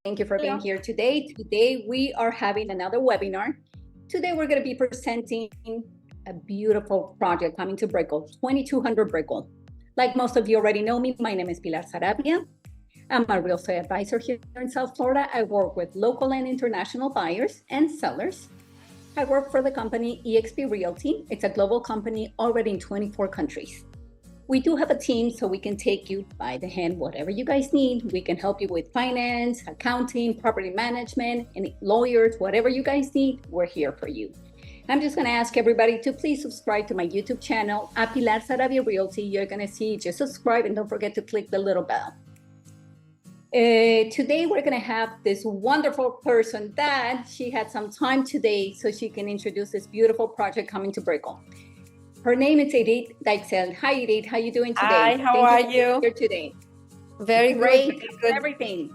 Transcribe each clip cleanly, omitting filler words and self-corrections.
Thank you for being here today. Today, we are having another webinar. Today, we're going to be presenting a beautiful project coming to BRICKELL, 2200 BRICKELL. Like most of you already know me, my name is Pilar Saravia. I'm a real estate advisor here in South Florida. I work with local and international buyers and sellers. I work for the company eXp Realty. It's a global company already in 24 countries. We do have a team, so we can take you by the hand, whatever you guys need. We can help you with finance, accounting, property management, and lawyers, whatever you guys need, we're here for you. I'm just gonna ask everybody to please subscribe to my YouTube channel, Pilar Saravia Realty. You're gonna see, just subscribe and don't forget to click the little bell. Today, we're gonna have this wonderful person that she had some time today so she can introduce this beautiful project coming to BRICKELL. Her name is Edith Dykzel. Hi, Edith. How are you doing today? Hi, how are you? Here today. Very great. Good. Everything.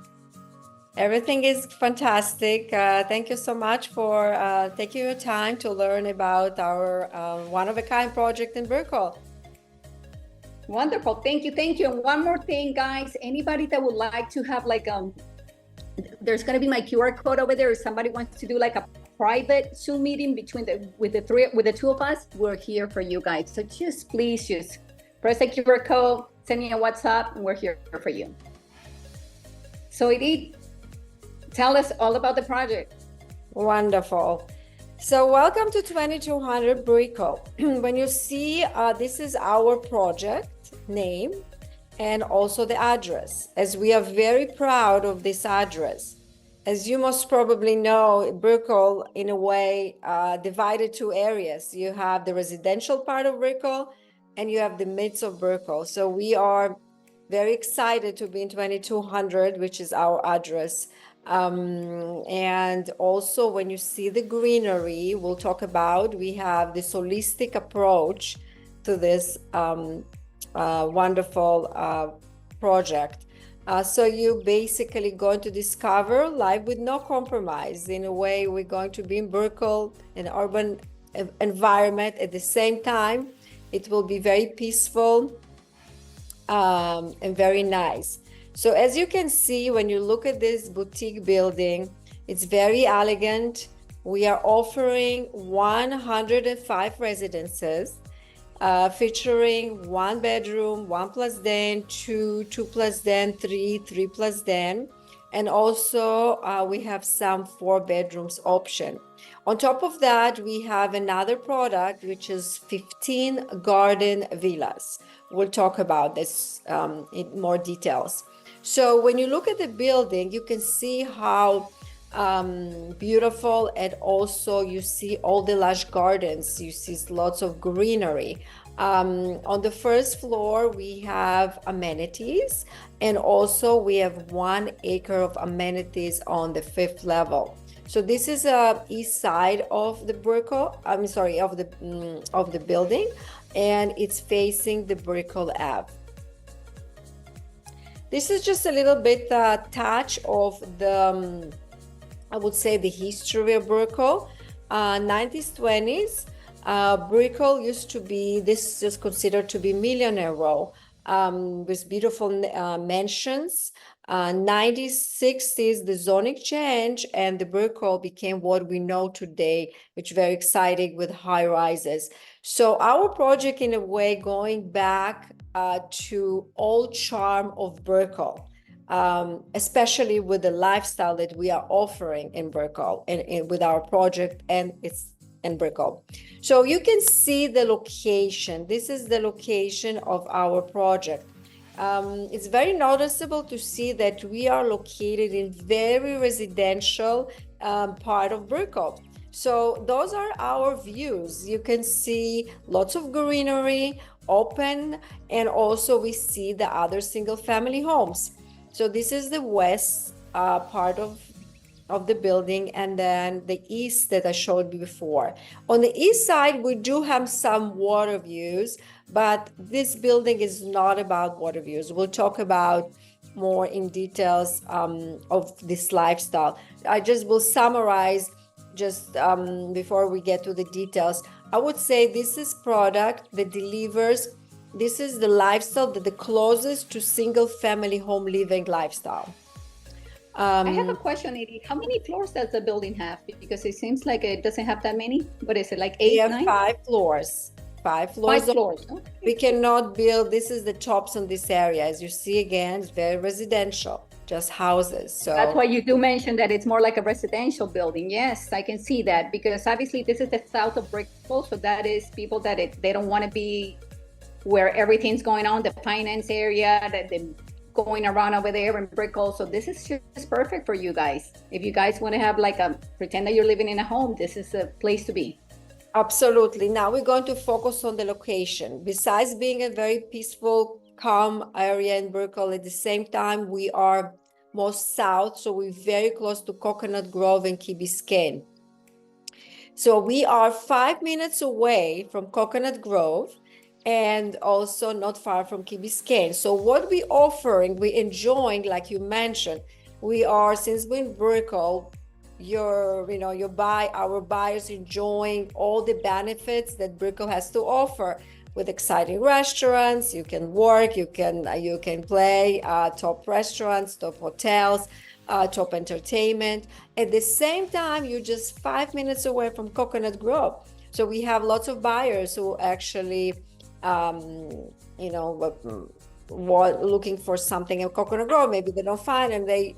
Everything is fantastic. Thank you so much for taking your time to learn about our one-of-a-kind project in BRICKELL. Wonderful. Thank you. Thank you. And one more thing, guys. Anybody that would like to have like there's going to be my QR code over there. If somebody wants to do like a private Zoom meeting with the two of us, we're here for you guys. So please press the QR code, send me a WhatsApp, and we're here for you. So Edith, tell us all about the project. Wonderful. So welcome to 2200 BRICKELL. When you see, this is our project name and also the address, as we are very proud of this address. As you most probably know, BRICKELL, in a way, divided two areas. You have the residential part of BRICKELL, and you have the midst of BRICKELL. So we are very excited to be in 2200, which is our address. And also, when you see the greenery, we'll talk about, we have this holistic approach to this wonderful project. So you basically going to discover life with no compromise. In a way, we're going to be in BRICKELL, an urban environment. At the same time, it will be very peaceful and very nice. So as you can see, when you look at this boutique building, it's very elegant. We are offering 105 residences, featuring 1 bedroom, 1 plus den, 2 plus den, 3 plus den, and also we have some 4 bedrooms option. On top of that, we have another product, which is 15 garden villas. We'll talk about this in more details. So when you look at the building, you can see how beautiful, and also you see all the lush gardens. You see lots of greenery. On the first floor, we have amenities, and also we have 1 acre of amenities on the 5th level. So this is east side of the BRICKELL, of the building, and it's facing the BRICKELL Ave. This is just a little bit touch of the, I would say, the history of BRICKELL. 90s, 20s, BRICKELL used to be, this is considered to be Millionaire Row, with beautiful mansions. 90s, 60s, the zoning change, and the BRICKELL became what we know today, which is very exciting with high rises. So our project, in a way, going back to old charm of BRICKELL, especially with the lifestyle that we are offering in BRICKELL and with our project, and it's in BRICKELL. So you can see the location. This is the location of our project. It's very noticeable to see that we are located in very residential part of BRICKELL. So those are our views. You can see lots of greenery, open, and also we see the other single family homes. So this is the west part of the building, and then the east that I showed you before. On the east side, we do have some water views, but this building is not about water views. We'll talk about more in details of this lifestyle. I just will summarize just before we get to the details. I would say this is product that delivers, this is the lifestyle that the closest to single family home living lifestyle. I have a question, Edie. How many floors does the building have? Because it seems like it doesn't have that many. What is it, like We 8, have 9? 5 floors. 5 floors. 5 floors. We cannot build, this is the tops on this area. As you see again, it's very residential, just houses. So that's why you do mention that it's more like a residential building. Yes, I can see that because obviously this is the south of Brickell, so that is people that they don't want to be where everything's going on, the finance area, that they going around over there in Brickell. So this is just perfect for you guys. If you guys want to have like pretend that you're living in a home, this is a place to be. absolutely. Now we're going to focus on the location. Besides being a very peaceful, calm area in Brickell, at the same time, we are most south, so we're very close to Coconut Grove and Key Biscayne. So we are 5 minutes away from Coconut Grove and also not far from Key Biscayne. So what we offering, we enjoying, like you mentioned, we are, since we're in Brickell, our buyers enjoying all the benefits that Brickell has to offer, with exciting restaurants. You can work, you can play, top restaurants, top hotels, top entertainment. At the same time, you're just 5 minutes away from Coconut Grove. So we have lots of buyers who actually, looking for something in Coconut Grove. Maybe they don't find, and they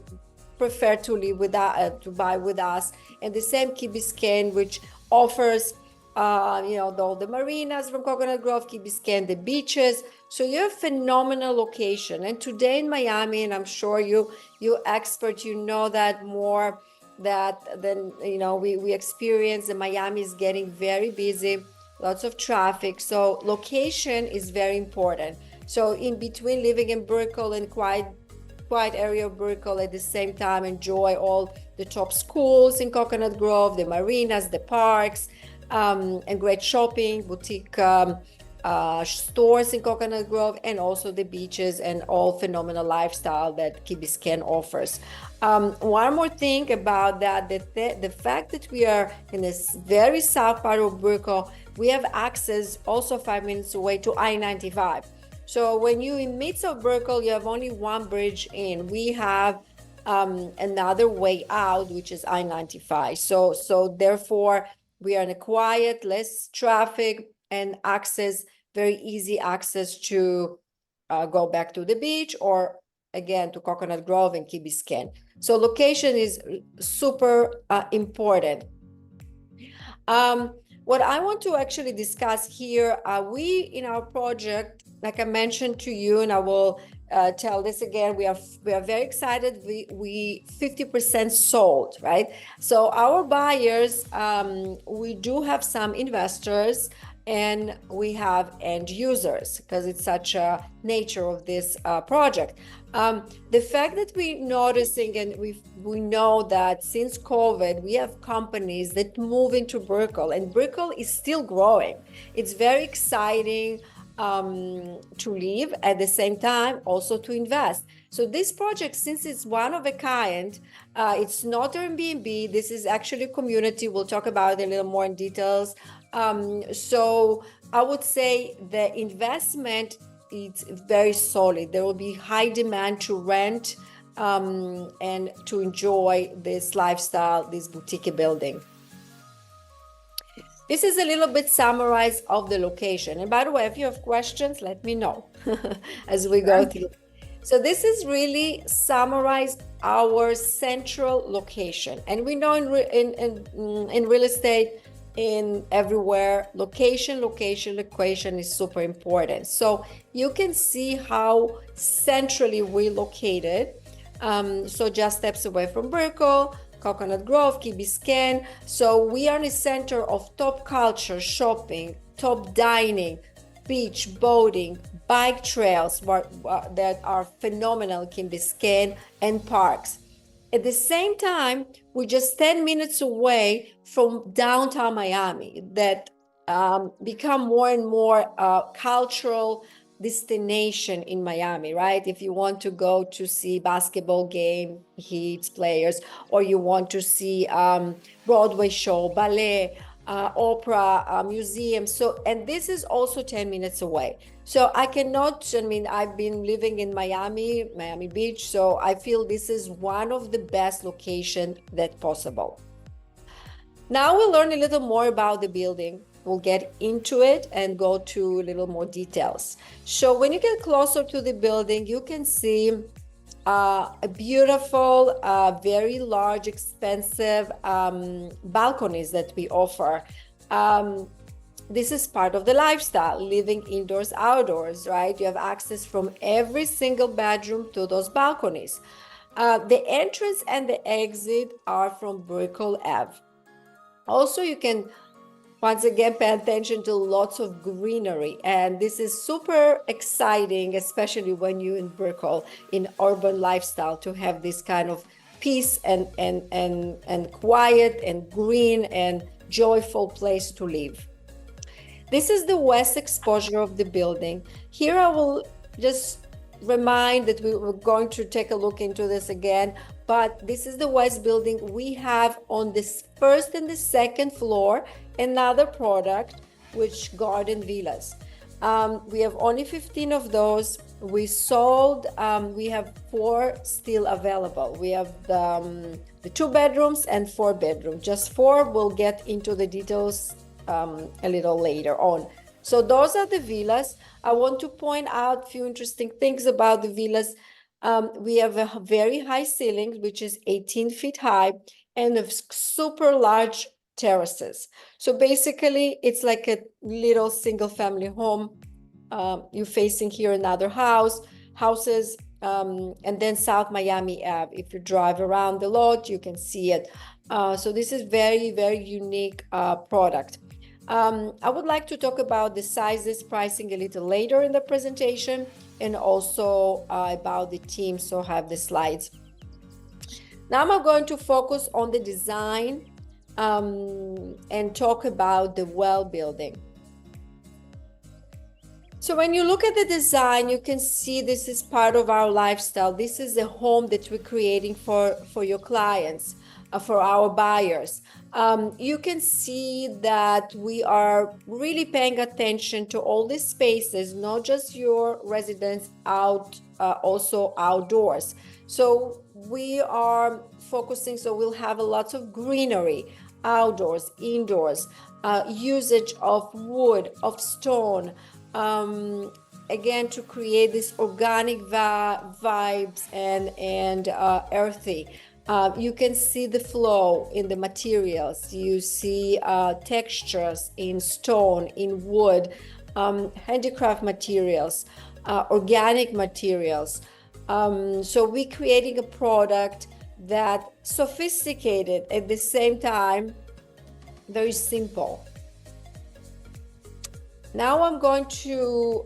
prefer to live with to buy with us. And the same Key Biscayne, which offers all the marinas from Coconut Grove, Key Biscayne, the beaches. So you're a phenomenal location. And today in Miami, and I'm sure you expert, you know that more that than we experience. The Miami is getting very busy, lots of traffic. So location is very important. So in between living in Brickell and quiet area of Brickell, at the same time enjoy all the top schools in Coconut Grove, the marinas, the parks, and great shopping, boutique stores in Coconut Grove, and also the beaches and all phenomenal lifestyle that Key Biscayne offers. One more thing about that, the fact that we are in this very south part of Brickell, we have access also 5 minutes away to I-95. So when you in midst of Brickell, you have only one bridge in. We have another way out, which is I-95. So therefore, we are in a quiet, less traffic, and very easy access to go back to the beach, or again to Coconut Grove and Key Biscayne. So location is super important. What I want to actually discuss here, we in our project, like I mentioned to you, and I will tell this again, we are very excited. We 50% sold, right? So our buyers, we do have some investors, and we have end users, because it's such a nature of this project. The fact that we're noticing, and we know that since COVID, we have companies that move into Brickell, and Brickell is still growing. It's very exciting to live, at the same time also to invest. So this project, since it's one of a kind, it's not Airbnb, this is actually a community. We'll talk about it a little more in details. So I would say the investment, it's very solid. There will be high demand to rent and to enjoy this lifestyle, this boutique building. This is a little bit summarized of the location. And by the way, if you have questions, let me know as we go through. So this is really summarized our central location. And we know in real estate, in everywhere, location is super important. So you can see how centrally we located. So just steps away from Brickell, Coconut Grove, Key Biscayne. So we are in the center of top culture, shopping, top dining, beach, boating, bike trails that are phenomenal in Key Biscayne, and parks. At the same time, we're just 10 minutes away from downtown Miami, that become more and more cultural destination in Miami, right? If you want to go to see basketball game, Heat's players, or you want to see Broadway show, ballet, opera, museum. So, and this is also 10 minutes away. So I cannot, I mean, I've been living in Miami Beach, so I feel this is one of the best locations that possible. Now we'll learn a little more about the building. We'll get into it and go to a little more details. So when you get closer to the building, you can see a beautiful, very large, expensive balconies that we offer. This is part of the lifestyle, living indoors, outdoors, right? You have access from every single bedroom to those balconies. The entrance and the exit are from BRICKELL Ave. Also, you can once again pay attention to lots of greenery, and this is super exciting, especially when you're in BRICKELL, in urban lifestyle, to have this kind of peace and quiet and green and joyful place to live. This is the west exposure of the building. Here I will just remind that we were going to take a look into this again, but this is the west building. We have on this first and the second floor another product, which garden villas. We have only 15 of those. We sold, we have 4 still available. We have the 2 bedrooms and 4 bedrooms, just 4. We'll get into the details a little later on. So those are the villas. I want to point out a few interesting things about the villas. We have a very high ceiling, which is 18 feet high, and a super large terraces. So basically, it's like a little single family home. You're facing here another houses, and then South Miami Ave. If you drive around the lot, you can see it. So this is very, very unique product. I would like to talk about the sizes, pricing a little later in the presentation, and also about the team, so I have the slides. Now I'm going to focus on the design and talk about the well building. So when you look at the design, you can see this is part of our lifestyle. This is a home that we're creating for your clients, for our buyers. You can see that we are really paying attention to all these spaces, not just your residence also outdoors. So we are focusing, so we'll have a lot of greenery, outdoors, indoors, usage of wood, of stone, again, to create this organic vibes and earthy. You can see the flow in the materials. You see textures in stone, in wood, handicraft materials, organic materials. So we're creating a product that sophisticated, at the same time very simple. Now I'm going to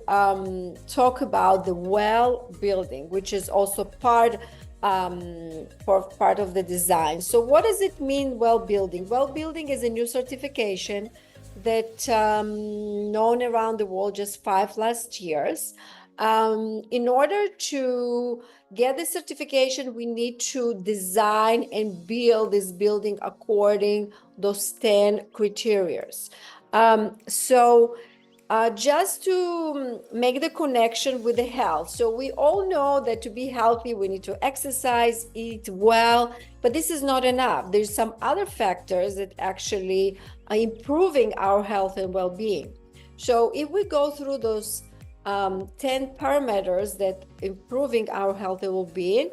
talk about the well building, which is also part of the design. So what does it mean, well building? Well building is a new certification that known around the world just 5 last years. In order to get the certification, we need to design and build this building according those 10 criteria. Just to make the connection with the health. So we all know that to be healthy, we need to exercise, eat well, but this is not enough. There's some other factors that actually are improving our health and well-being. So if we go through those 10 parameters that improving our health and well-being,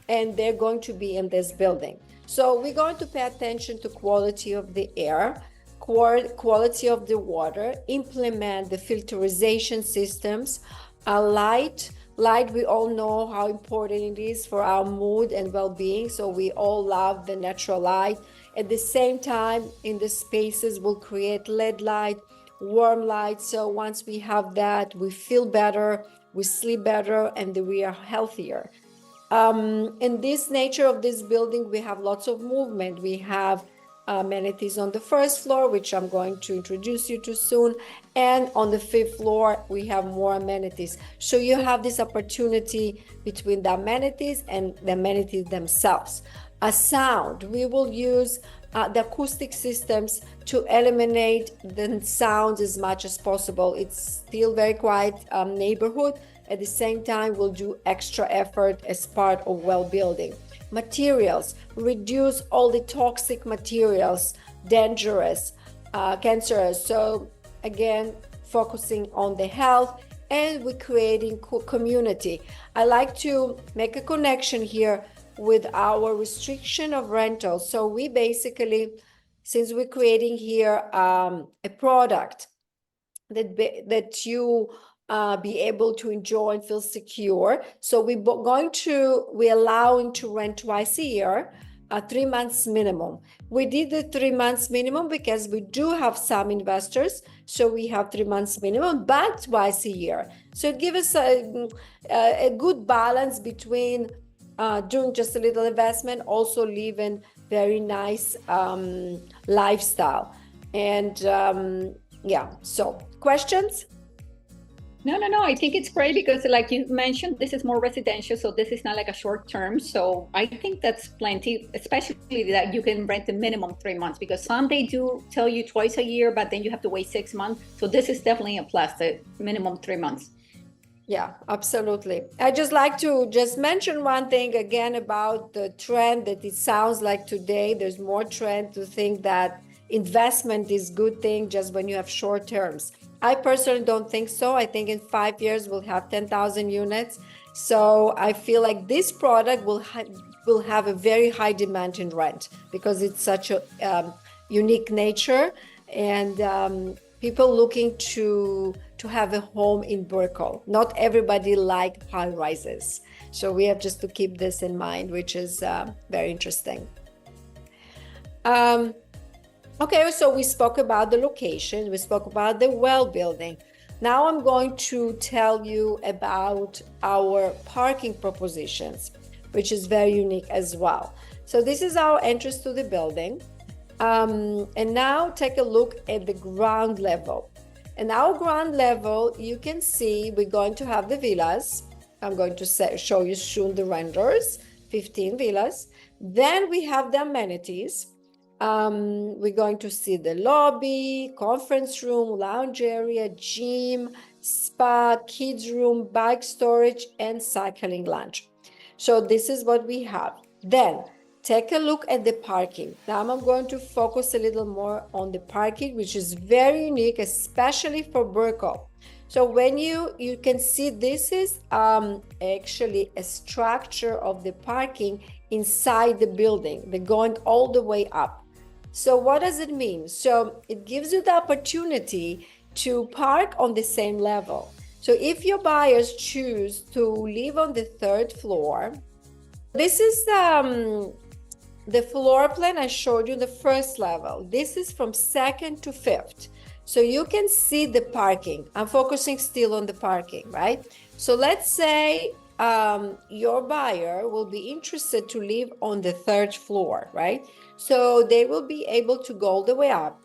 and they're going to be in this building. So we're going to pay attention to quality of the air, quality of the water, implement the filterization systems, light, we all know how important it is for our mood and well-being, so we all love the natural light. At the same time, in the spaces, we'll create LED light, warm light, so once we have that, we feel better, we sleep better, and we are healthier. In this nature of this building, we have lots of movement. We have amenities on the first floor, which I'm going to introduce you to soon, and on the 5th floor we have more amenities. So you have this opportunity between the amenities and the amenities themselves. sound. We will use the acoustic systems to eliminate the sounds as much as possible. It's still very quiet neighborhood. At the same time, we'll do extra effort as part of well building. Materials, reduce all the toxic materials, dangerous, cancerous. So again, focusing on the health, and we're creating community. I like to make a connection here with our restriction of rentals. So we basically, since we're creating here a product that you be able to enjoy and feel secure. So we're allowing to rent twice a year, 3 months minimum. We did the 3 months minimum because we do have some investors. So we have 3 months minimum, but twice a year. So it gives us a good balance between doing just a little investment, also living very nice lifestyle. And yeah, so questions? No. I think it's great because, like you mentioned, this is more residential, so this is not like a short term. So I think that's plenty, especially that you can rent the minimum 3 months, because some they do tell you twice a year, but then you have to wait 6 months. So this is definitely a plus, the minimum 3 months. Yeah, absolutely. I just like to just mention one thing again about the trend that it sounds like today there's more trend to think that investment is good thing just when you have short terms. I personally don't think so. I think in 5 years we'll have 10,000 units. So I feel like this product will have a very high demand in rent because it's such a unique nature, and people looking to have a home in BRICKELL. Not everybody like high rises. So we have just to keep this in mind, which is very interesting. Okay, so we spoke about the location, we spoke about the well building. Now I'm going to tell you about our parking propositions, which is very unique as well. So this is our entrance to the building. And now take a look at the ground level. And our ground level, you can see we're going to have the villas. I'm going to show you soon the renders, 15 villas. Then we have the amenities. We're going to see the lobby, conference room, lounge area, gym, spa, kids room, bike storage, and cycling lounge. So this is what we have. Then take a look at the parking. Now I'm going to focus a little more on the parking, which is very unique, especially for BRICKELL. So when you can see this is actually a structure of the parking inside the building. They're going all the way up. So what does it mean? So it gives you the opportunity to park on the same level. So if your buyers choose to live on the 3rd floor, this is the floor plan I showed you, the 1st level. This is from 2nd to 5th. So you can see the parking. I'm focusing still on the parking, right? So let's say your buyer will be interested to live on the 3rd floor, right? So they will be able to go all the way up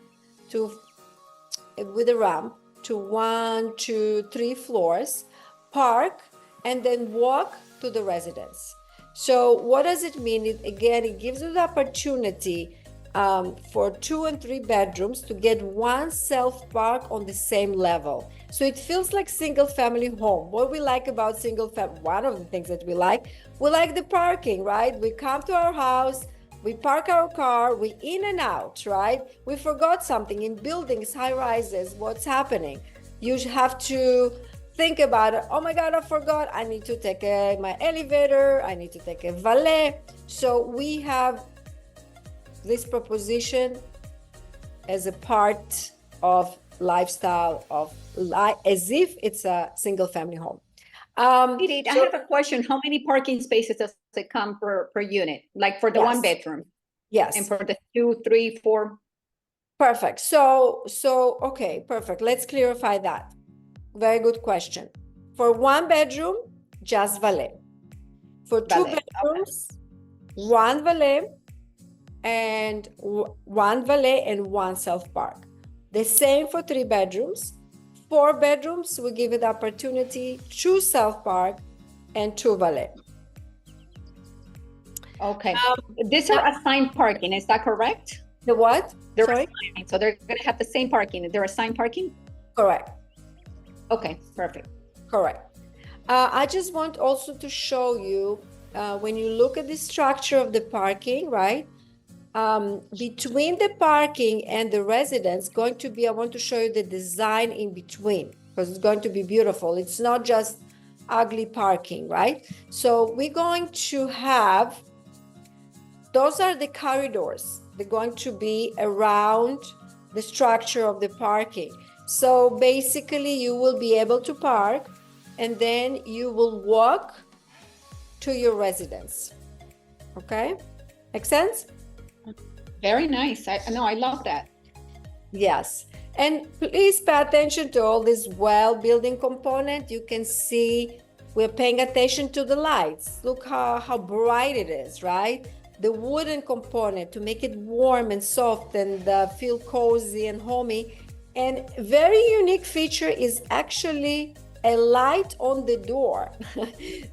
with a ramp to 1, 2, 3 floors, park, and then walk to the residence. So what does it mean? It gives you the opportunity for 2 and 3 bedrooms to get one self-park on the same level. So it feels like single-family home. What we like about single-family, one of the things that we like the parking, right? We come to our house, we park our car, we in and out, right? We forgot something in buildings, high rises, what's happening? You have to think about it. Oh my God, I forgot. I need to take my elevator. I need to take a valet. So we have this proposition as a part of lifestyle of as if it's a single family home. I have a question. How many parking spaces does it come per unit? Like for the 1 bedroom? Yes. And for the 2, 3, 4? Perfect. So okay, perfect. Let's clarify that. Very good question. For 1 bedroom, just valet. For 2 bedrooms, okay. 1 valet and 1 self-park. The same for 3 bedrooms. 4 bedrooms, we give it the opportunity, 2 self-park and 2 valet. Okay. These are assigned parking, is that correct? The what? They're Sorry? assigned, so they're going to have the same parking. They're assigned parking? Correct. Okay, perfect. Correct. I just want also to show you, when you look at the structure of the parking, right? Between the parking and the residence, going to be, I want to show you the design in between, because it's going to be beautiful. It's not just ugly parking, right? So we're going to have, those are the corridors. They're going to be around the structure of the parking. So basically you will be able to park and then you will walk to your residence. Okay? Make sense? Very nice. I know, I love that. Yes. And please pay attention to all this well building component. You can see we're paying attention to the lights. Look how bright it is, right? The wooden component to make it warm and soft and feel cozy and homey. And very unique feature is actually a light on the door.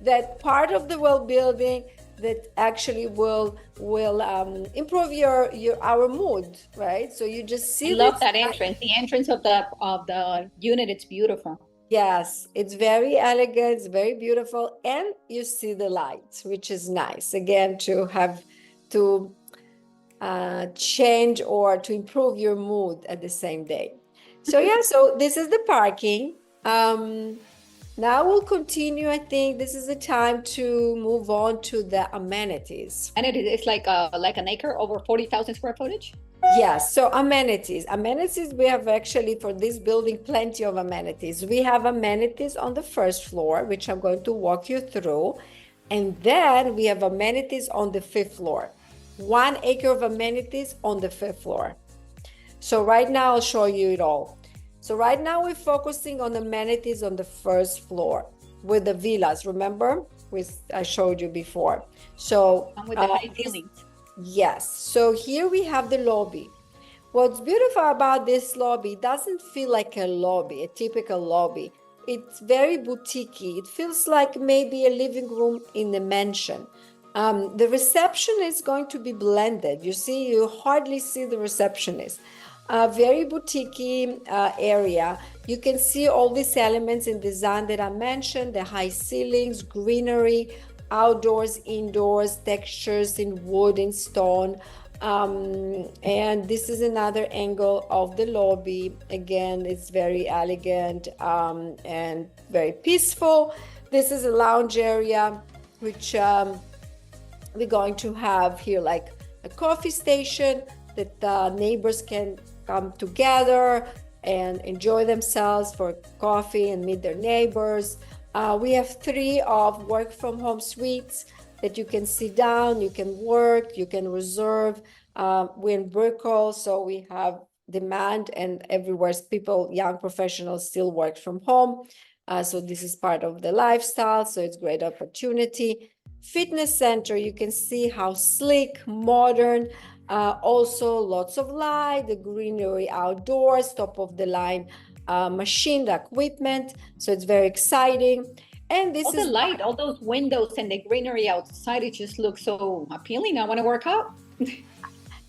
That part of the well building that actually will improve our mood, right? So you just see. I love that entrance. The entrance of the unit, it's beautiful. Yes, it's very elegant, it's very beautiful, and you see the lights, which is nice. Again, to have to change or to improve your mood at the same day. So yeah, so this is the parking. Now we'll continue. I think this is the time to move on to the amenities. And it's like an acre, over 40,000 square footage? Yes, so amenities. Amenities, we have actually for this building plenty of amenities. We have amenities on the first floor, which I'm going to walk you through. And then we have amenities on the fifth floor. 1 acre of amenities on the fifth floor. So right now I'll show you it all. So right now we're focusing on amenities on the first floor with the villas, remember? I showed you before. So and with the high ceilings. Yes, so here we have the lobby. What's beautiful about this lobby, it doesn't feel like a lobby, a typical lobby. It's very boutiquey. It feels like maybe a living room in a mansion. The reception is going to be blended. You see, you hardly see the receptionist. Very boutiquey area. You can see all these elements in design that I mentioned, the high ceilings, greenery, outdoors, indoors, textures in wood and stone. And this is another angle of the lobby. Again, it's very elegant and very peaceful. This is a lounge area, which we're going to have here like a coffee station that neighbors can come together and enjoy themselves for coffee and meet their neighbors. We have 3 of work from home suites that you can sit down, you can work, you can reserve. We're in BRICKELL, so we have demand, and everywhere people, young professionals still work from home. So this is part of the lifestyle, so it's great opportunity. Fitness center, you can see how sleek, modern, also lots of light, the greenery outdoors, top of the line machine, the equipment. So it's very exciting. And this all the light, all those windows and the greenery outside, it just looks so appealing. I want to work out.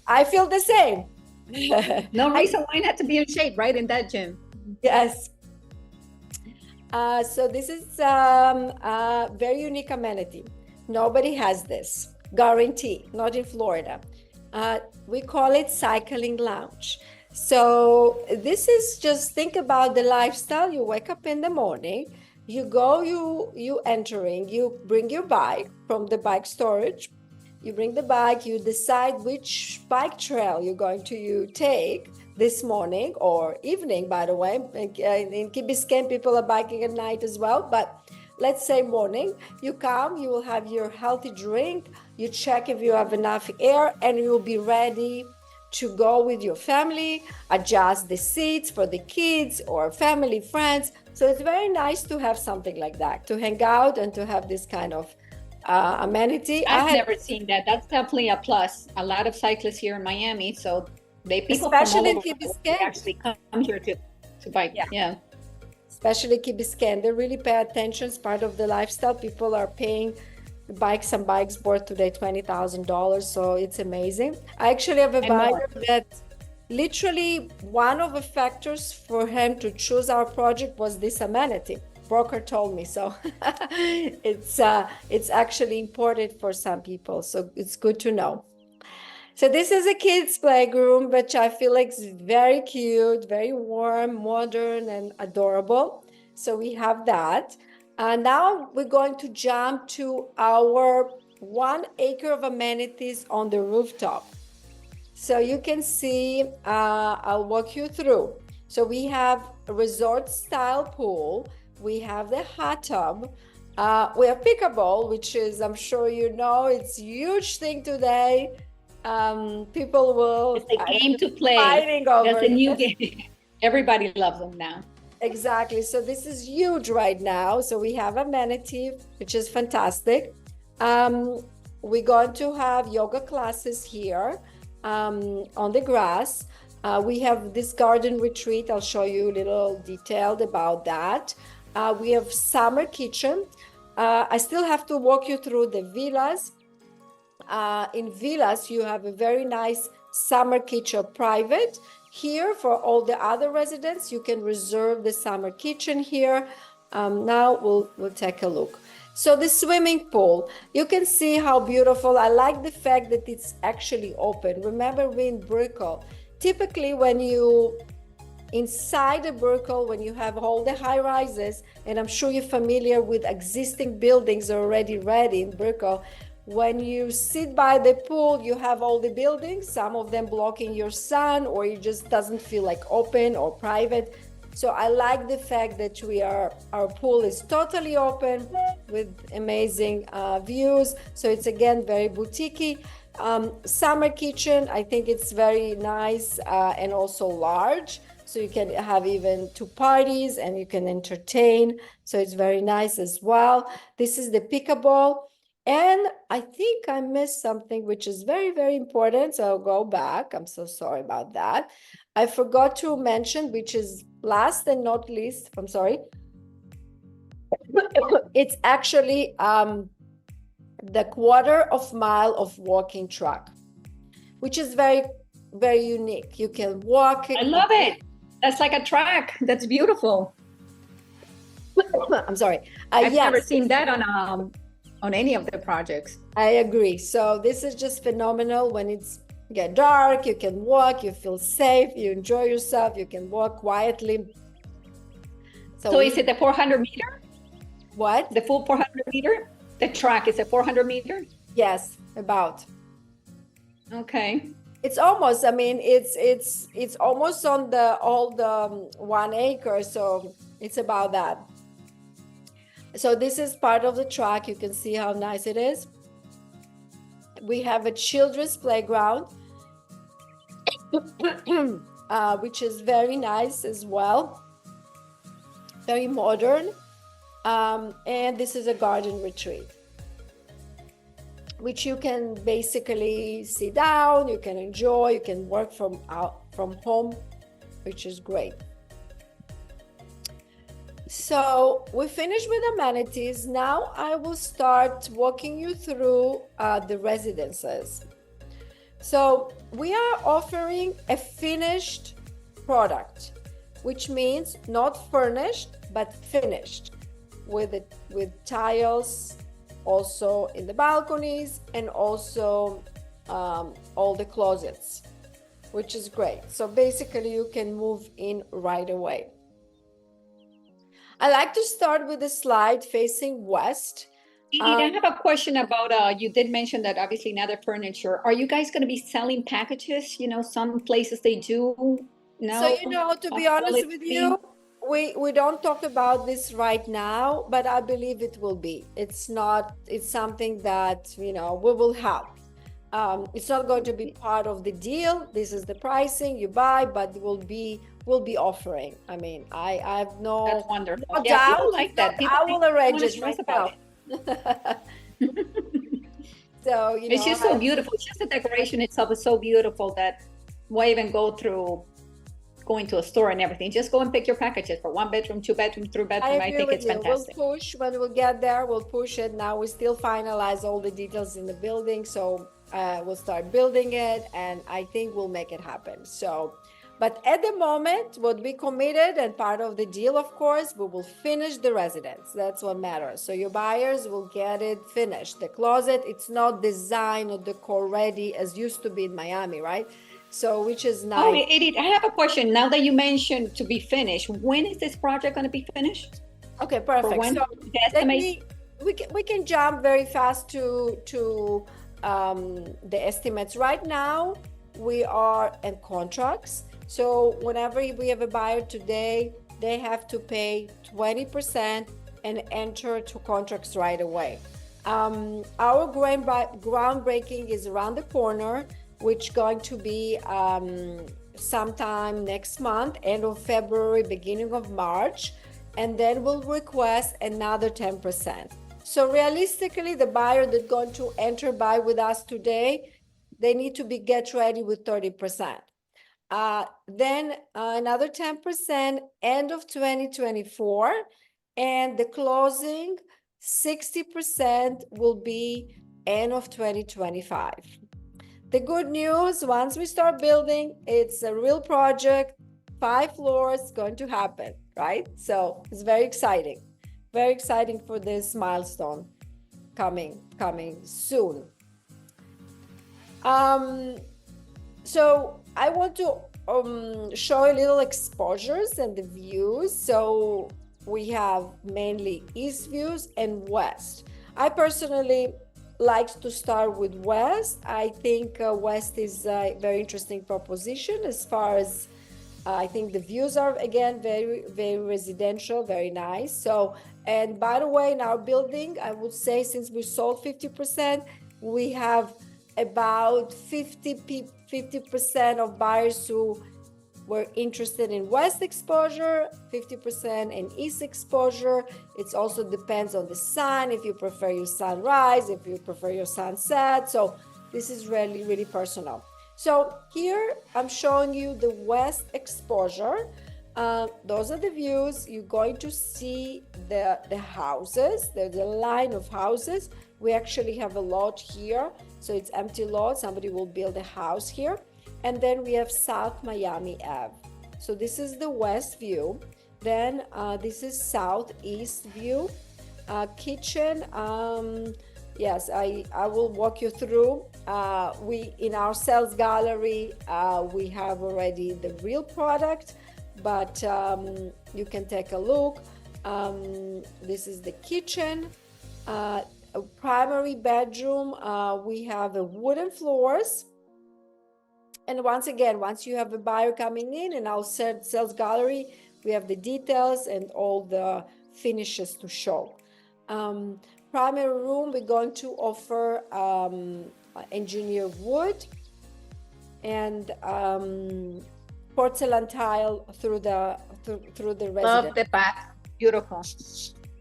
I feel the same. No reason why not to be in shape, right, in that gym. Yes. So this is a very unique amenity. Nobody has this, guarantee, not in Florida. We call it cycling lounge. So this is just, think about the lifestyle. You wake up in the morning, you go, you entering, you bring your bike from the bike storage. You bring the bike, you decide which bike trail you're going to take this morning or evening, by the way. In Key Biscayne, people are biking at night as well, but let's say morning. You come, you will have your healthy drink, you check if you have enough air, and you'll be ready to go with your family, adjust the seats for the kids or family, friends. So it's very nice to have something like that, to hang out and to have this kind of amenity. I've never seen that. That's definitely a plus. A lot of cyclists here in Miami, so people especially from all in Key over Biscayne actually come here to bike. Yeah. Especially Key Biscayne, they really pay attention. It's part of the lifestyle. People are paying bikes and bikes worth today $20,000. So it's amazing. I actually have a And more. buyer that literally one of the factors for him to choose our project was this amenity. Broker told me so. It's actually important for some people, so it's good to know. So this is a kids' playroom, which I feel like is very cute, very warm, modern, and adorable. So we have that. Now we're going to jump to our 1 acre of amenities on the rooftop. So you can see, I'll walk you through. So we have a resort style pool. We have the hot tub. We have pickleball, which is, I'm sure you know, it's a huge thing today. People will It's a game to play. fighting over That's a new game. Everybody loves them now. Exactly. So this is huge right now. So we have amenity, which is fantastic. We're going to have yoga classes here on the grass. We have this garden retreat. I'll show you a little detailed about that. We have summer kitchen. I still have to walk you through the villas. In villas, you have a very nice summer kitchen private. Here, for all the other residents, you can reserve the summer kitchen here. Now we'll take a look. So the swimming pool, you can see how beautiful. I like the fact that it's actually open. Remember, we're in BRICKELL. Typically, when you inside a BRICKELL, when you have all the high rises, and I'm sure you're familiar with existing buildings already ready in BRICKELL, when you sit by the pool, you have all the buildings, some of them blocking your sun, or it just doesn't feel like open or private. So I like the fact that our pool is totally open with amazing views. So it's again very boutiquey. Summer kitchen, I think it's very nice and also large. So you can have even 2 parties and you can entertain. So it's very nice as well. This is the pickleball. And I think I missed something which is very, very important. So I'll go back. I'm so sorry about that. I forgot to mention, which is last and not least, I'm sorry. It's actually the 1/4 mile of walking track, which is very, very unique. You can walk. I love it. That's like a track. That's beautiful. I'm sorry. I've yes. never seen that on any of the projects. I agree. So this is just phenomenal. When it's get dark, you can walk, you feel safe, you enjoy yourself, you can walk quietly. So is it the 400 meter? What? The full 400 meter? The track is a 400 meter? Yes, about. Okay. It's almost, I mean, it's almost on all the 1 acre. So it's about that. So this is part of the track. You can see how nice it is. We have a children's playground, which is very nice as well. Very modern. And this is a garden retreat, which you can basically sit down, you can enjoy, you can work from home, which is great. So we finished with amenities. Now I will start walking you through the residences. So we are offering a finished product, which means not furnished, but finished with tiles also in the balconies and also all the closets, which is great. So basically you can move in right away. I like to start with a slide facing west. I have a question about, you did mention that obviously now the furniture. Are you guys going to be selling packages? You know, some places they do. No. So, you know, to be honest with you, we don't talk about this right now, but I believe it will be. It's something that, you know, we will help. It's not going to be part of the deal. This is the pricing you buy, but we'll be offering. I mean, I have no, that's wonderful. No yeah, doubt. people like that. People I will arrange it right now. So, you know, it's just so beautiful. It's just the decoration itself is so beautiful that why even go through going to a store and everything. Just go and pick your packages for 1 bedroom, 2 bedroom, 3 bedroom. I think it's fantastic. We'll push when we'll get there. We'll push it. Now we still finalize all the details in the building, so we'll start building it, and I think we'll make it happen. So, but at the moment, what we committed and part of the deal, of course, we will finish the residence. That's what matters. So your buyers will get it finished. The closet, it's not design or decor ready as used to be in Miami, right? So, which is nice. Oh, Edith, I have a question. Now that you mentioned to be finished, when is this project going to be finished? Okay, perfect. For when? So we can jump very fast to the estimates. Right now, we are in contracts. So whenever we have a buyer today, they have to pay 20% and enter to contracts right away. Our groundbreaking is around the corner, which going to be sometime next month, end of February, beginning of March, and then we'll request another 10%. So realistically, the buyer that's going to enter buy with us today, they need to get ready with 30%. Then another 10% end of 2024, and the closing 60% will be end of 2025. The good news, once we start building, it's a real project, 5 floors going to happen, right? So it's very exciting for this milestone coming soon. So I want to show a little exposures and the views. So we have mainly east views and west. I personally like to start with west. I think west is a very interesting proposition as far as I think the views are, again, very, very residential, very nice. So, and by the way, in our building, I would say since we sold 50%, we have about 50% of buyers who were interested in west exposure, 50% in east exposure. It also depends on the sun, if you prefer your sunrise, if you prefer your sunset. So this is really, really personal. So here I'm showing you the west exposure. Those are the views. You're going to see the houses. There's a line of houses. We actually have a lot here. So it's empty lot. Somebody will build a house here. And then we have South Miami Ave. So this is the west view. Then this is southeast view. Kitchen. Yes, I will walk you through. We in our sales gallery, we have already the real product, but you can take a look. This is the kitchen. A primary bedroom, we have a wooden floors. And once again, once you have a buyer coming in our sales gallery, we have the details and all the finishes to show. Primary room, we're going to offer engineered wood and porcelain tile through the residence. Love the bath, beautiful.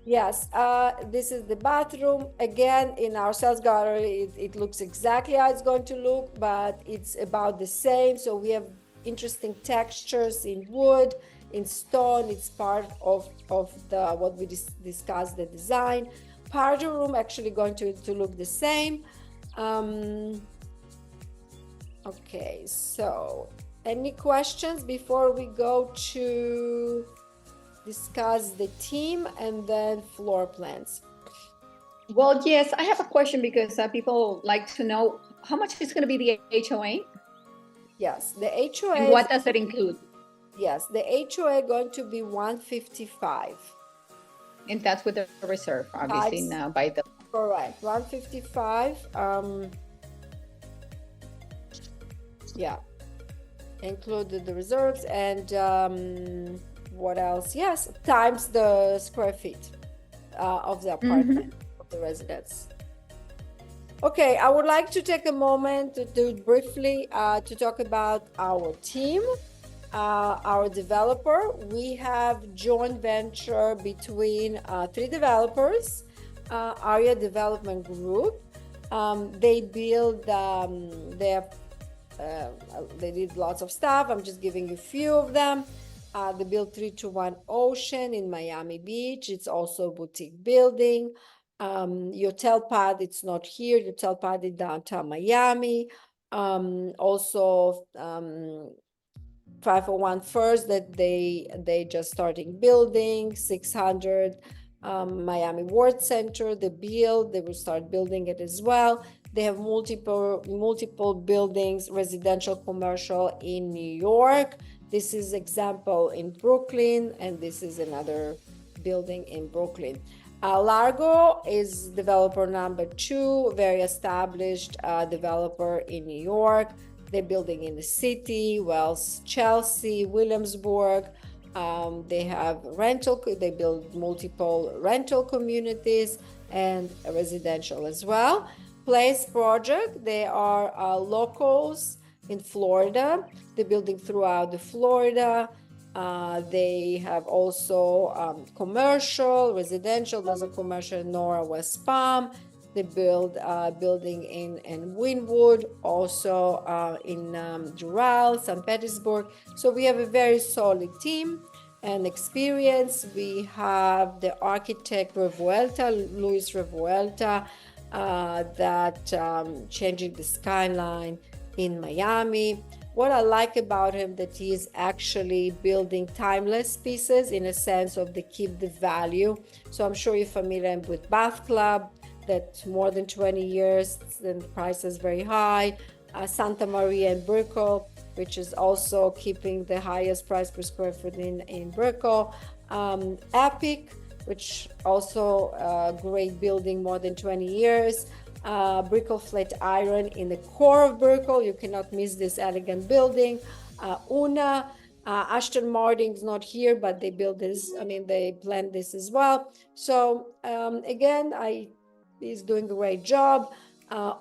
Yes, this is the bathroom. Again, in our sales gallery, it looks exactly how it's going to look, but it's about the same. So we have interesting textures in wood, in stone. It's part of the what we discussed, the design. Powder room actually going to look the same. Okay, so any questions before we go to discuss the team and then floor plans? Well, yes, I have a question because people like to know how much is going to be the HOA? Yes, the HOA. And what does it include? Yes, the HOA going to be 155. And that's with the reserve, obviously, now by the... Correct, 155. Yeah, included the reserves and what else? Yes, times the square feet of the apartment, of the residence. Okay, I would like to take a moment to briefly to talk about our team. Our developer, we have joint venture between 3 developers, Area Development Group. They build their they did lots of stuff. I'm just giving you a few of them. They built 321 Ocean in Miami Beach. It's also a boutique building. Hotel Pad, it's not here. Hotel Pad in downtown Miami. Also, 501 First that they just starting building 600 Miami World Center. They will start building it as well. They have multiple buildings, residential, commercial in New York. This is example in Brooklyn, and this is another building in Brooklyn. Largo is developer number 2, very established developer in New York. They're building in the city, Wells, Chelsea, Williamsburg. They have they build multiple rental communities and residential as well. Place Project, they are locals in Florida. They're building throughout the Florida. They have also commercial, residential. There's a commercial in Nora, West Palm. They build building in Wynwood, also in Doral, St. Petersburg. So we have a very solid team and experience. We have the architect Revuelta, Luis Revuelta, that changing the skyline in Miami. What I like about him that he is actually building timeless pieces in a sense of they keep the value. So I'm sure you're familiar with Bath Club, that's more than 20 years, and the price is very high. Santa Maria in Brickell, which is also keeping the highest price per square foot in Brickell. Epic, which also a great building, more than 20 years. Brickell Flatiron in the core of Brickell. You cannot miss this elegant building. Una, Ashton Martin's not here, but they build this, they planned this as well. So again, he's doing a great job.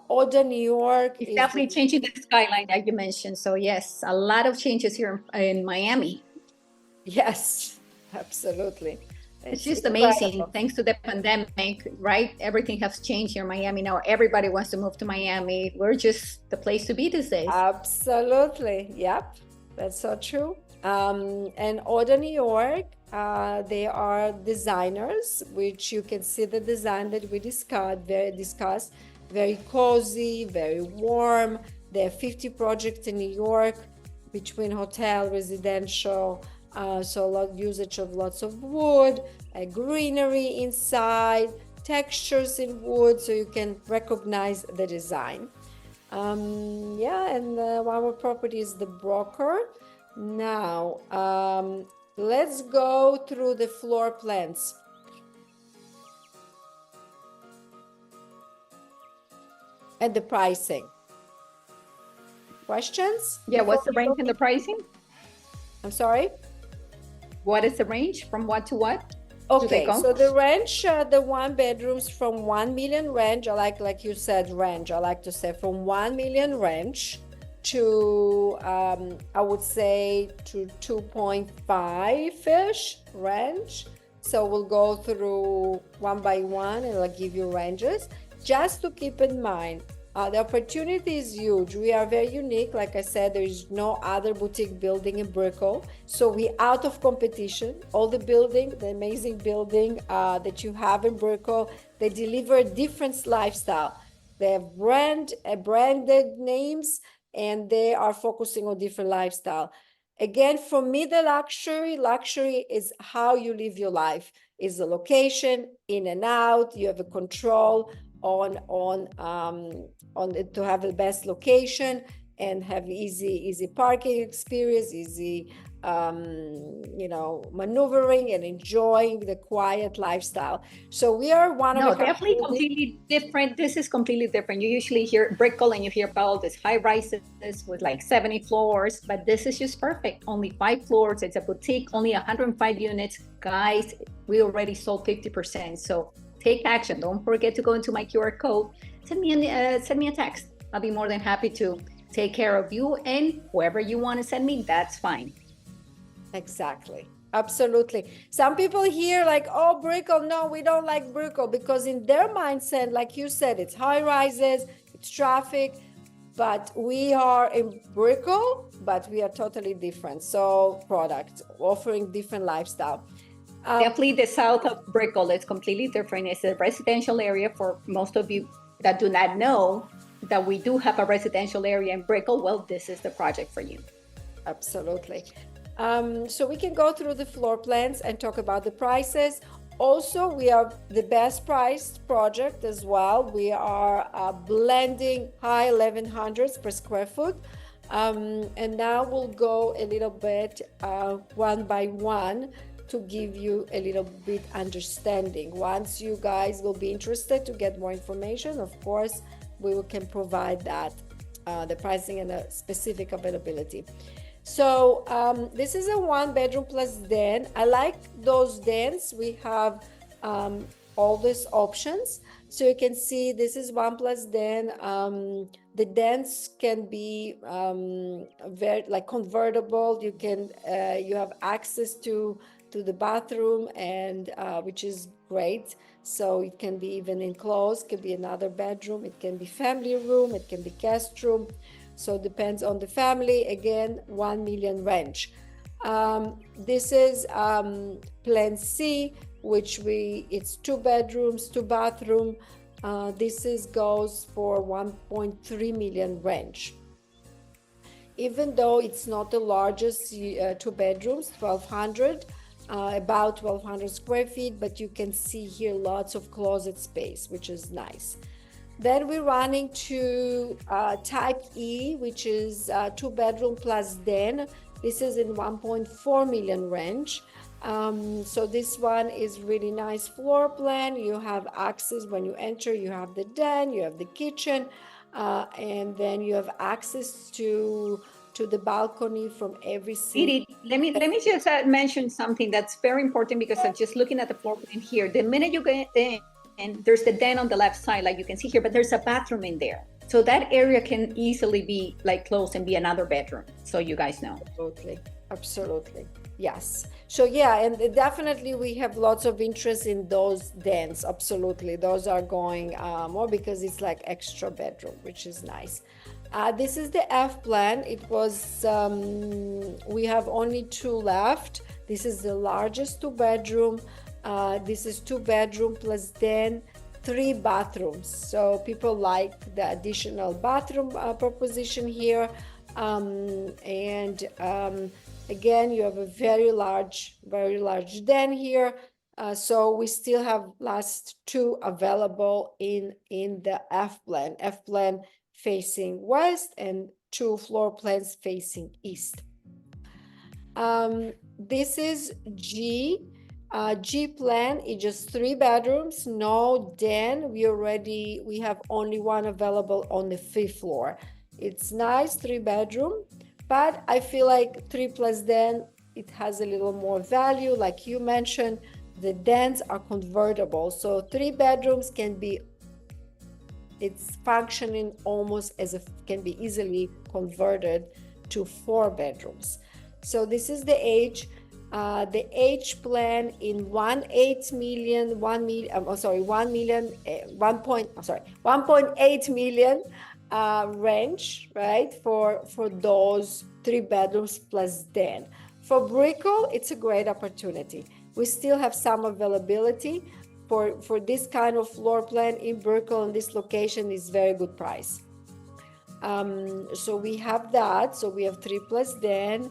Oda, New York. He's definitely changing the skyline that you mentioned. So yes, a lot of changes here in Miami. Yes, absolutely. It's just amazing. Thanks to the pandemic, right? Everything has changed here in Miami. Now everybody wants to move to Miami. We're just the place to be these days. Absolutely. Yep. That's so true. And Oda, New York, they are designers, which you can see the design that we discussed, very cozy, very warm. There are 50 projects in New York between hotel, residential, so a lot of usage of lots of wood, greenery inside, textures in wood, so you can recognize the design. Yeah, and one more property is the broker. Now, let's go through the floor plans. And the pricing. Questions? Yeah, what's the range in the pricing? I'm sorry? What is the range from what to what? Okay, so the range, the 1 bedrooms from 1 million range, like you said, range, I like to say from 1 million range to, I would say to 2.5-ish range. So we'll go through one by one and I'll give you ranges. Just to keep in mind, the opportunity is huge. We are very unique. Like I said, there is no other boutique building in Brickell. So we out of competition. All the building, the amazing building that you have in Brickell, they deliver a different lifestyle. They have branded names, and they are focusing on different lifestyle. Again, for me, the luxury is how you live your life. Is the location, in and out. You have a control on to have the best location and have easy parking experience, easy maneuvering and enjoying the quiet lifestyle. So we are definitely completely different. This is completely different. You usually hear Brickell and you hear about all these high rises with like 70 floors, but this is just perfect. Only 5 floors. It's a boutique, only 105 units. Guys, we already sold 50%. So take action. Don't forget to go into my QR code. Send me a text. I'll be more than happy to take care of you, and whoever you want to send me, that's fine. Exactly. Absolutely. Some people hear like, oh, Brickell. No, we don't like Brickell, because in their mindset, like you said, it's high rises, it's traffic. but we are in Brickell, but we are totally different. So product offering different lifestyle. Definitely the south of Brickell is completely different. It's a residential area. For most of you that do not know that we do have a residential area in Brickell, well, this is the project for you. Absolutely. So we can go through the floor plans and talk about the prices. Also, we are the best priced project as well. We are blending high 1100s per square foot. And now we'll go a little bit one by one to give you a little bit understanding. Once you guys will be interested to get more information, of course, we can provide that, the pricing and the specific availability. So this is a 1-bedroom plus den. I like those dens. We have all these options. So you can see this is 1 plus den. The dens can be very like convertible. You can you have access to the bathroom, and which is great. So it can be even enclosed, can be another bedroom, it can be family room, it can be guest room. So it depends on the family. Again, 1 million range. This is Plan C, which it's 2 bedrooms, 2 bathroom. This goes for 1.3 million range. Even though it's not the largest 2 bedrooms, 1200, about 1200 square feet, but you can see here lots of closet space, which is nice. Then we're running to type E, which is 2 bedroom plus den. This is in 1.4 million range. So this one is really nice floor plan. You have access when you enter, you have the den, you have the kitchen, and then you have access to the balcony from every Edith, let me just mention something that's very important, because I'm just looking at the floor plan here. The minute you get in, and there's the den on the left side, like you can see here, but there's a bathroom in there. So that area can easily be like closed and be another bedroom. So you guys know. Absolutely. Absolutely. Yes. So yeah, and definitely we have lots of interest in those dens. Absolutely. Those are going more because it's like extra bedroom, which is nice. This is the F plan. It was, we have only 2 left. This is the largest 2 bedroom. This is 2 bedroom plus den, 3 bathrooms. So people like the additional bathroom proposition here. Again, you have a very large den here. So we still have last 2 available in the F plan. F plan facing west and 2 floor plans facing east. This is G. G plan is just 3 bedrooms, no den. We have only 1 available on the 5th floor. It's nice, 3 bedroom, but I feel like 3 plus den, it has a little more value. Like you mentioned, the dens are convertible. So 3 bedrooms it's functioning almost as if can be easily converted to 4 bedrooms. So this is the H. The H plan in 1.8 million range, right? For those 3 bedrooms plus den. For Brickell, it's a great opportunity. We still have some availability for this kind of floor plan in Brickell, and this location is very good price. So we have that. So we have 3 plus den.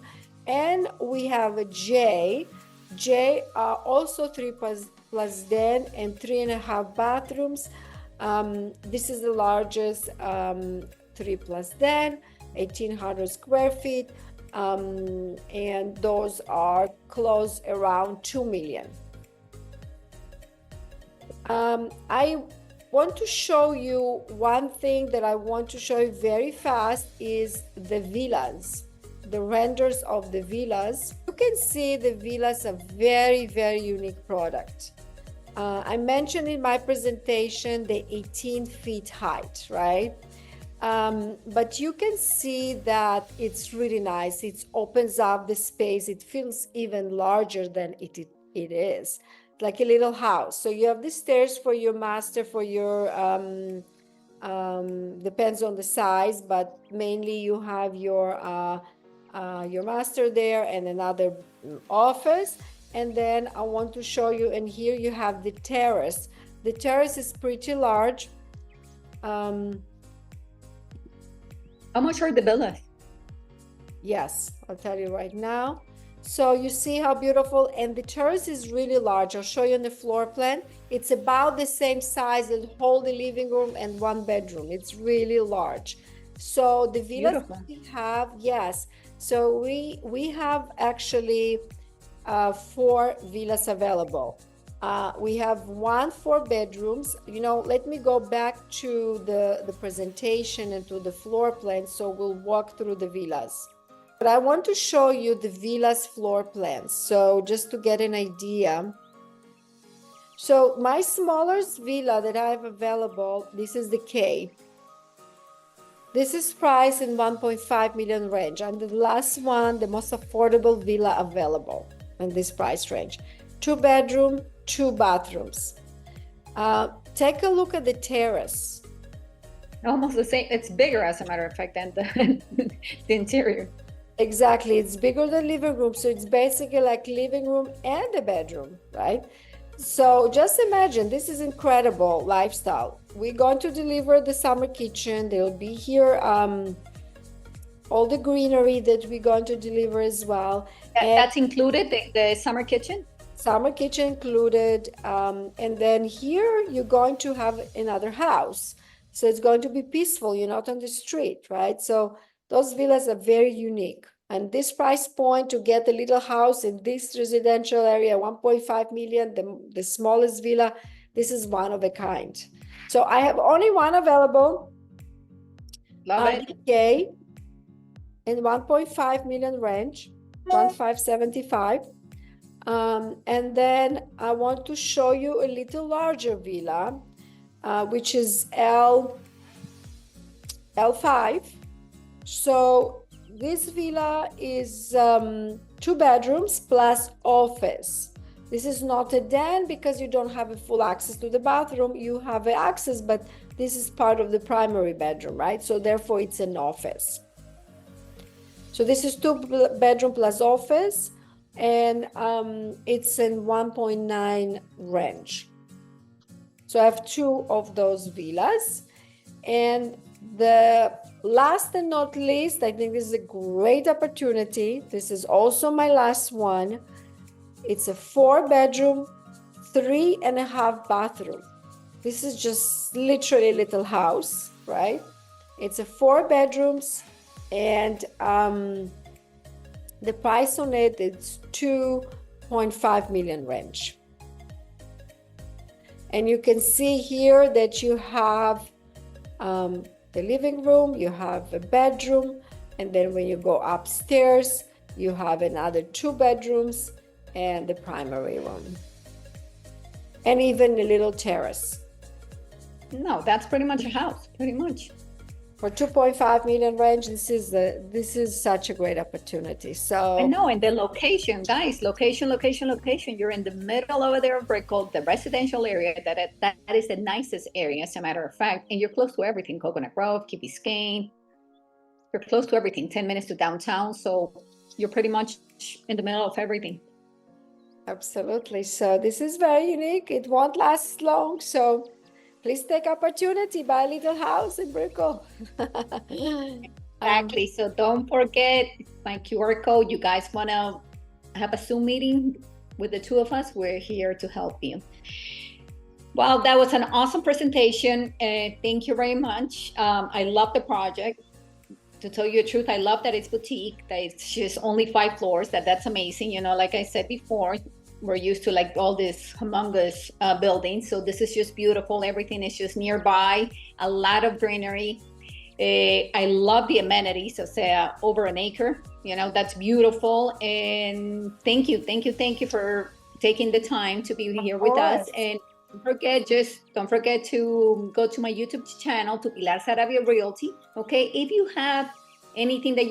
And we have a J. J are also 3 plus den and 3.5 bathrooms. This is the largest 3 plus den, 1,800 square feet. And those are close around 2 million. I want to show you one thing that I want to show you very fast is the villas. The renders of the villas. You can see the villas are very, very unique product. I mentioned in my presentation the 18 feet height, right? But you can see that it's really nice. It opens up the space. It feels even larger than it is, like a little house. So you have the stairs for your master, for your Depends on the size, but mainly you have your master there and another office. And then I want to show you, and here you have the terrace. The terrace is pretty large. How much are the villas? Yes, I'll tell you right now. So you see how beautiful, and the terrace is really large. I'll show you on the floor plan. It's about the same size. It'll hold the living room and one bedroom. It's really large. So the villas we have, yes. So we have actually 4 villas available. We have 4 bedrooms. You know, let me go back to the presentation and to the floor plan, so we'll walk through the villas. But I want to show you the villas floor plans, so just to get an idea. So my smallest villa that I have available, this is the K. This is priced in 1.5 million range, and the last one, the most affordable villa available in this price range. 2 bedroom, 2 bathrooms. Take a look at the terrace. Almost the same. It's bigger, as a matter of fact, than the interior. Exactly. It's bigger than living room. So it's basically like living room and a bedroom, right? So just imagine, this is incredible lifestyle. We're going to deliver the summer kitchen. There'll be here all the greenery that we're going to deliver as well. That's included, the summer kitchen? Summer kitchen included. And then here you're going to have another house. So it's going to be peaceful. You're not on the street, right? So those villas are very unique. And this price point to get a little house in this residential area, 1.5 million, the smallest villa, this is one of a kind. So I have only one available. Love it. Okay. In 1.5 million range, 1,575. And then I want to show you a little larger villa, which is L5. So this villa is 2 bedrooms plus office. This is not a den because you don't have a full access to the bathroom. You have access, but this is part of the primary bedroom, right? So therefore it's an office. So this is 2 bedroom plus office, and it's in 1.9 range. So I have 2 of those villas. And the last and not least, I think this is a great opportunity. This is also my last one. It's a 4 bedroom, 3.5 bathroom. This is just literally a little house, right? It's a 4 bedrooms, and the price on it is 2.5 million range. And you can see here that you have the living room, you have a bedroom, and then when you go upstairs, you have another 2 bedrooms and the primary room, and even a little terrace. No, that's pretty much a house, pretty much. For 2.5 million range, this is such a great opportunity. So I know, and the location, guys, location. You're in the middle over there of Brickell, the residential area. That is the nicest area, as a matter of fact. And you're close to everything: Coconut Grove, Key Biscayne. You're close to everything. 10 minutes to downtown, so you're pretty much in the middle of everything. Absolutely. So this is very unique. It won't last long. So please take opportunity, buy a little house in Brickell. Exactly. So don't forget my QR code. You guys want to have a Zoom meeting with the 2 of us? We're here to help you. Well, that was an awesome presentation. Thank you very much. I love the project. To tell you the truth, I love that it's boutique, that it's just only 5 floors. That's amazing. You know, like I said before, we're used to like all this humongous buildings. So this is just beautiful. Everything is just nearby, a lot of greenery. I love the amenities, o sea, over an acre, you know, that's beautiful. And thank you for taking the time to be here with us. And don't forget to go to my YouTube channel, to Pilar Saravia Realty. Okay, if you have anything that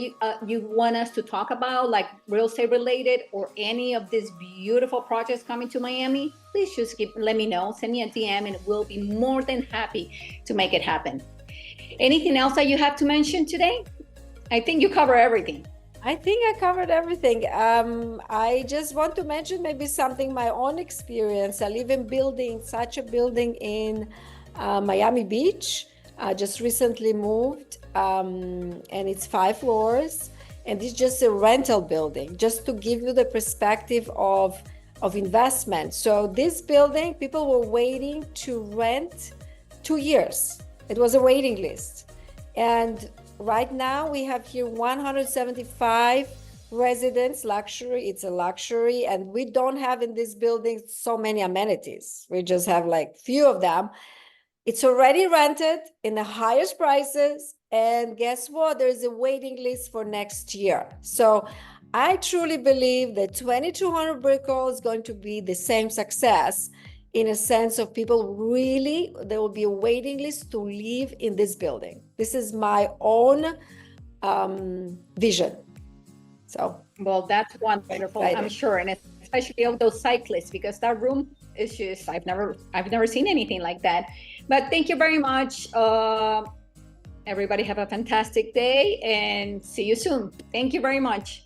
you want us to talk about, like real estate related, or any of these beautiful projects coming to Miami, please just let me know, send me a DM, and we'll be more than happy to make it happen. Anything else that you have to mention today? I think you cover everything. I think I covered everything. I just want to mention maybe something, my own experience. I live in such a building in Miami Beach. I just recently moved, and it's 5 floors, and it's just a rental building, just to give you the perspective of investment. So this building, people were waiting to rent 2 years. It was a waiting list. And right now we have here 175 residents, luxury. It's a luxury, and we don't have in this building so many amenities. We just have like few of them. It's already rented in the highest prices, and guess what? There's a waiting list for next year. So I truly believe that 2200 BRICKELL is going to be the same success, in a sense of people really, there will be a waiting list to live in this building. This is my own vision. So, well, that's wonderful, I'm sure, and especially of those cyclists, because that room is just, I've never seen anything like that. But thank you very much. Everybody have a fantastic day and see you soon. Thank you very much.